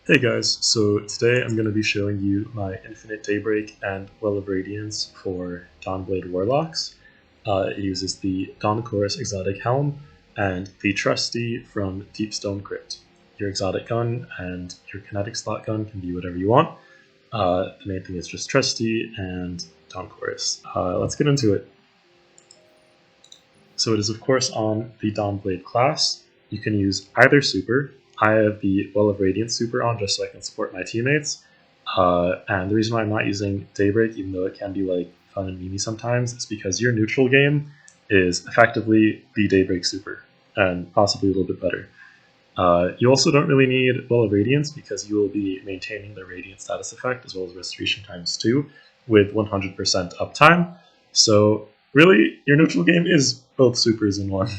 Hey guys, so today I'm going to be showing you my Infinite DayBreak and Well of Radiance for Dawnblade Warlocks. It uses the Dawn Chorus exotic helm and the Trustee from Deep Stone Crypt. Your exotic gun and your kinetic slot gun can be whatever you want. The main thing is just Trustee and Dawn Chorus. Let's get into it. So it is of course on the Dawnblade class. You can use either super. I have the Well of Radiance super on just so I can support my teammates. And the reason why I'm not using DayBreak, even though it can be like fun and memey sometimes, is because your neutral game is effectively the DayBreak super, and possibly a little bit better. You also don't really need Well of Radiance because you will be maintaining the Radiant status effect as well as Restoration times 2 with 100% uptime. So really, your neutral game is both supers in one.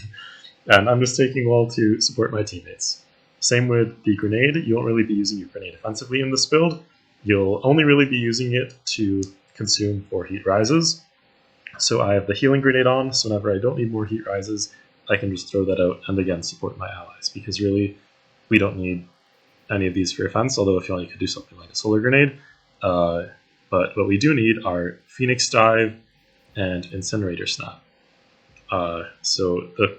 And I'm just taking Well to support my teammates. Same with the grenade. You won't really be using your grenade offensively in this build. You'll only really be using it to consume 4 heat rises. So I have the healing grenade on, so whenever I don't need more heat rises, I can just throw that out and again support my allies, because really we don't need any of these for offense, although if you want you could do something like a solar grenade. But what we do need are Phoenix Dive and Incinerator Snap. So the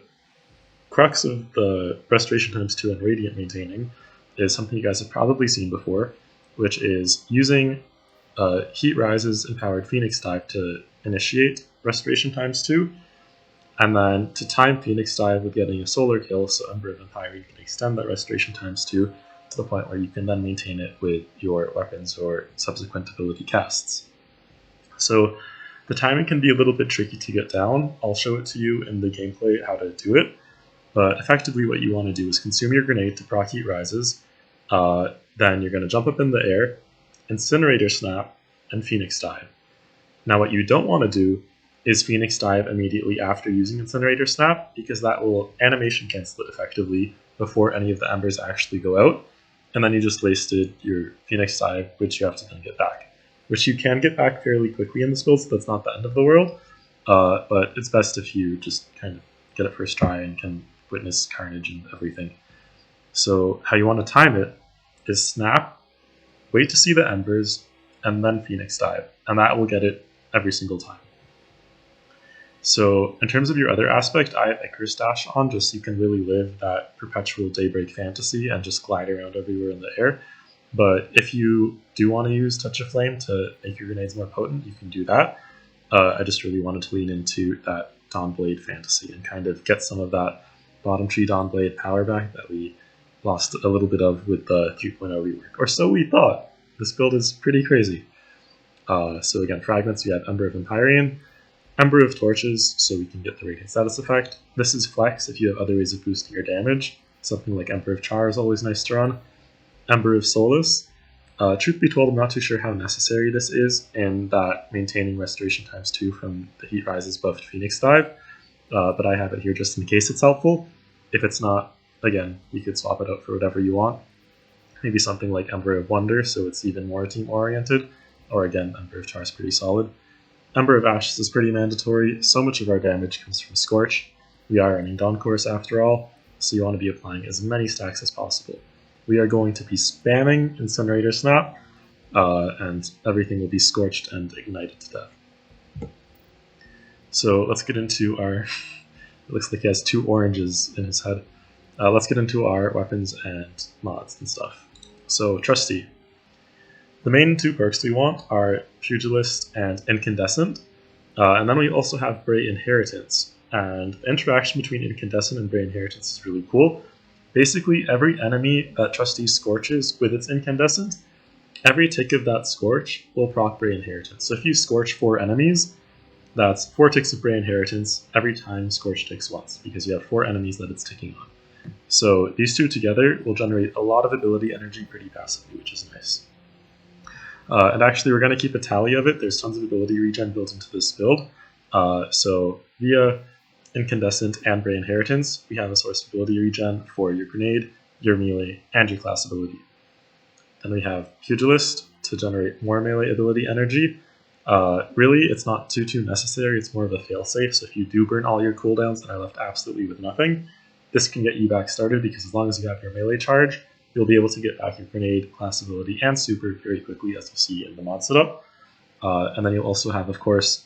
crux of the Restoration times 2 and Radiant maintaining is something you guys have probably seen before, which is using Heat Rises empowered Phoenix Dive to initiate Restoration times 2, and then to time Phoenix Dive with getting a solar kill, so Ember of Empire, you can extend that Restoration times 2 to the point where you can then maintain it with your weapons or subsequent ability casts. So the timing can be a little bit tricky to get down. I'll show it to you in the gameplay how to do it. But effectively what you want to do is consume your grenade to proc heat rises, then you're going to jump up in the air, Incinerator Snap, and Phoenix Dive. Now what you don't want to do is Phoenix Dive immediately after using Incinerator Snap, because that will animation cancel it effectively before any of the embers actually go out, and then you just wasted your Phoenix Dive, which you have to then get back. Which you can get back fairly quickly in this build, so that's not the end of the world, but it's best if you just kind of get it first try and can witness carnage and everything. So how you want to time it is snap, wait to see the embers, and then Phoenix Dive, and that will get it every single time. So in terms of your other aspect, I have Icarus Dash on just so you can really live that perpetual DayBreak fantasy and just glide around everywhere in the air. But if you do want to use Touch of Flame to make your grenades more potent, you can do that. I just really wanted to lean into that Dawnblade fantasy and kind of get some of that bottom tree Dawnblade power back that we lost a little bit of with the 3.0 rework. Or so we thought. This build is pretty crazy. So again, fragments, we have Ember of Empyrean, Ember of Torches, so we can get the Radiant status effect. This is flex if you have other ways of boosting your damage. Something like Ember of Char is always nice to run. Ember of Solace. Truth be told, I'm not too sure how necessary this is in that maintaining Restoration times 2 from the Heat Rises buffed Phoenix Dive, but I have it here just in case it's helpful. If it's not, again, you could swap it out for whatever you want. Maybe something like Ember of Wonder, so it's even more team-oriented, or again, Ember of Char is pretty solid. Ember of Ashes is pretty mandatory. So much of our damage comes from Scorch. We are running Dawn Chorus after all, so you want to be applying as many stacks as possible. We are going to be spamming Incinerator Snap, and everything will be scorched and ignited to death. So let's get into our... It looks like he has 2 oranges in his head. Let's get into our weapons and mods and stuff. So Trustee. The main 2 perks we want are Pugilist and Incandescent, and then we also have Bray Inheritance. And the interaction between Incandescent and Bray Inheritance is really cool. Basically, every enemy that Trustee scorches with its Incandescent, every tick of that Scorch will proc Bray Inheritance. So if you scorch 4 enemies, that's 4 ticks of Bray Inheritance every time Scorch ticks once, because you have 4 enemies that it's ticking on. So these 2 together will generate a lot of ability energy pretty passively, which is nice. And actually, we're going to keep a tally of it. There's tons of ability regen built into this build. So via Incandescent and Bray Inheritance, we have a source of ability regen for your grenade, your melee, and your class ability. Then we have Pugilist to generate more melee ability energy. Really, it's not too necessary, it's more of a failsafe, so if you do burn all your cooldowns and are left absolutely with nothing, this can get you back started, because as long as you have your melee charge, you'll be able to get back your grenade, class ability, and super very quickly, as you'll see in the mod setup. And then you'll also have, of course,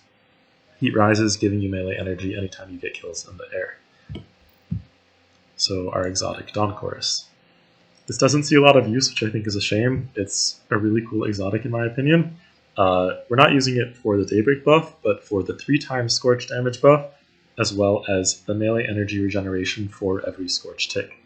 Heat Rises, giving you melee energy anytime you get kills in the air. So our exotic Dawn Chorus. This doesn't see a lot of use, which I think is a shame. It's a really cool exotic in my opinion. We're not using it for the DayBreak buff, but for the 3x Scorch damage buff, as well as the melee energy regeneration for every Scorch tick.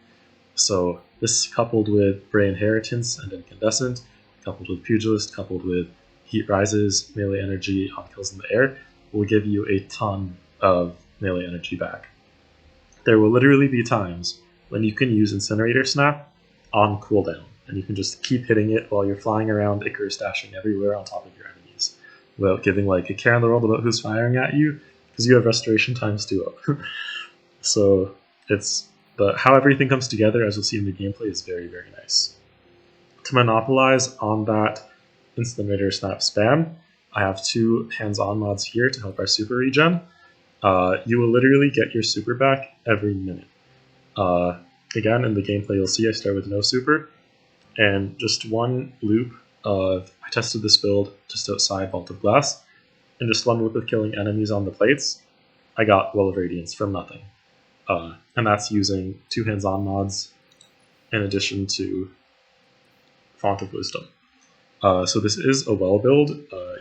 So this coupled with Bray Inheritance and Incandescent, coupled with Pugilist, coupled with Heat Rises, melee energy on kills in the air, will give you a ton of melee energy back. There will literally be times when you can use Incinerator Snap on cooldown, and you can just keep hitting it while you're flying around Icarus dashing everywhere on top of your enemies, without giving like a care in the world about who's firing at you, because you have restoration times 2 up. So it's how everything comes together, as you'll see in the gameplay, is very, very nice. To monopolize on that Incinerator Snap spam, I have 2 hands-on mods here to help our super regen. You will literally get your super back every minute. Again, in the gameplay you'll see I start with no super, and just one loop of, I tested this build just outside Vault of Glass, and just one loop of killing enemies on the plates, I got Well of Radiance from nothing. And that's using 2 hands-on mods in addition to Font of Wisdom. So this is a well build.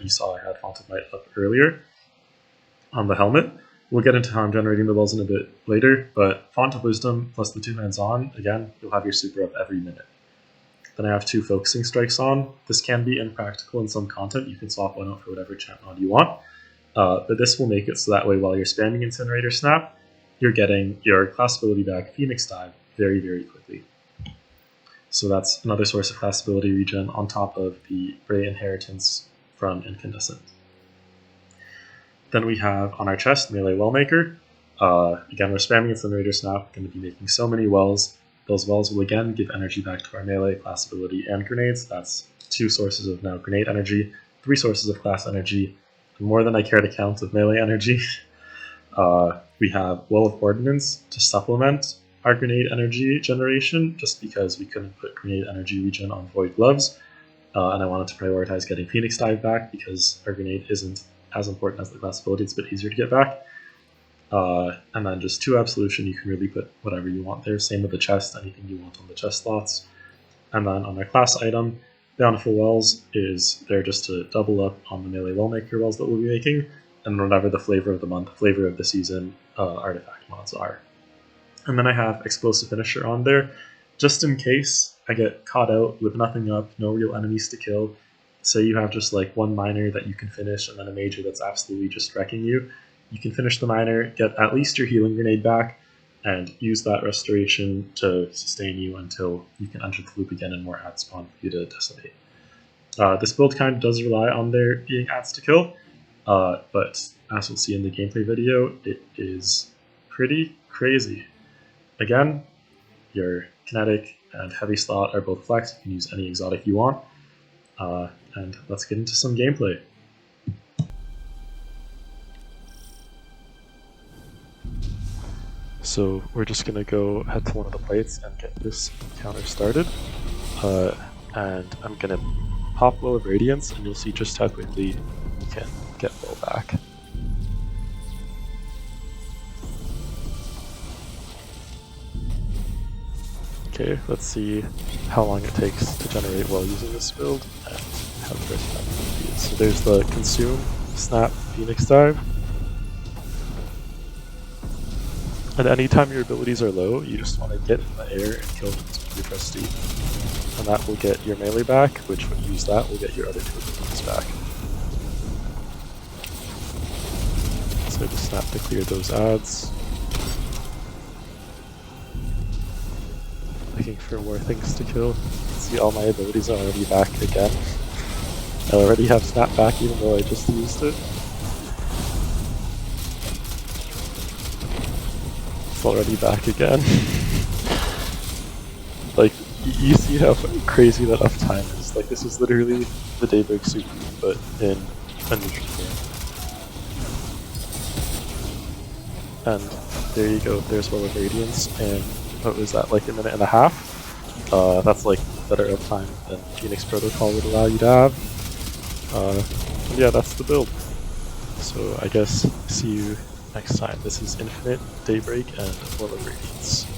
You saw I had Font of Might up earlier on the helmet. We'll get into how I'm generating the wells in a bit later, but Font of Wisdom plus the 2 hands-on, again, you'll have your super up every minute. Then I have 2 focusing strikes on. This can be impractical in some content. You can swap one out for whatever chant mod you want. But this will make it so that way while you're spamming Incinerator Snap, you're getting your class ability back, Phoenix Dive, very, very quickly. So that's another source of class ability regen on top of the Bray Inheritance from Incandescent. Then we have on our chest Melee Wellmaker. Again, we're spamming Incinerator Snap, going to be making so many wells. Those wells will again give energy back to our melee, class ability, and grenades. That's 2 sources of now grenade energy, 3 sources of class energy, and more than I care to count of melee energy. We have Well of Ordinance to supplement our grenade energy generation, just because we couldn't put grenade energy regen on Void Gloves, and I wanted to prioritize getting Phoenix Dive back because our grenade isn't as important as the class ability, it's a bit easier to get back. And then just 2 Absolution, you can really put whatever you want there, same with the chest, anything you want on the chest slots. And then on our class item, Bountiful Wells is there just to double up on the melee Wellmaker wells that we'll be making, and whatever the flavor of the month, flavor of the season artifact mods are. And then I have Explosive Finisher on there, just in case I get caught out with nothing up, no real enemies to kill. Say you have just like 1 minor that you can finish and then a major that's absolutely just wrecking you. You can finish the minor, get at least your healing grenade back, and use that restoration to sustain you until you can enter the loop again and more ads spawn for you to decimate. This build kind of does rely on there being ads to kill, but as we'll see in the gameplay video, it is pretty crazy. Again, your kinetic and heavy slot are both flex. You can use any exotic you want. And let's get into some gameplay. So we're just going to go head to one of the plates and get this counter started. And I'm going to pop Well of Radiance, and you'll see just how quickly you can get Well back. Okay, let's see how long it takes to generate well using this build and how the rest of that is. So there's the Consume, Snap, Phoenix Dive. And anytime your abilities are low, you just want to get in the air and kill your Trustee. And that will get your melee back, which when you use that will get your other 2 abilities back. So just snap to clear those ads. Looking for more things to kill. You can see all my abilities are already back again. I already have snap back even though I just used it. It's already back again. Like, you see how crazy that uptime is. Like, this is literally the DayBreak super, but in a neutral game. And there you go, there's Well of Radiance, and what was that, like a minute and a half? That's like better uptime than Phoenix Protocol would allow you to have. And yeah, that's the build. So I guess see you next time. This is Infinite, DayBreak, and Warlock Radiance.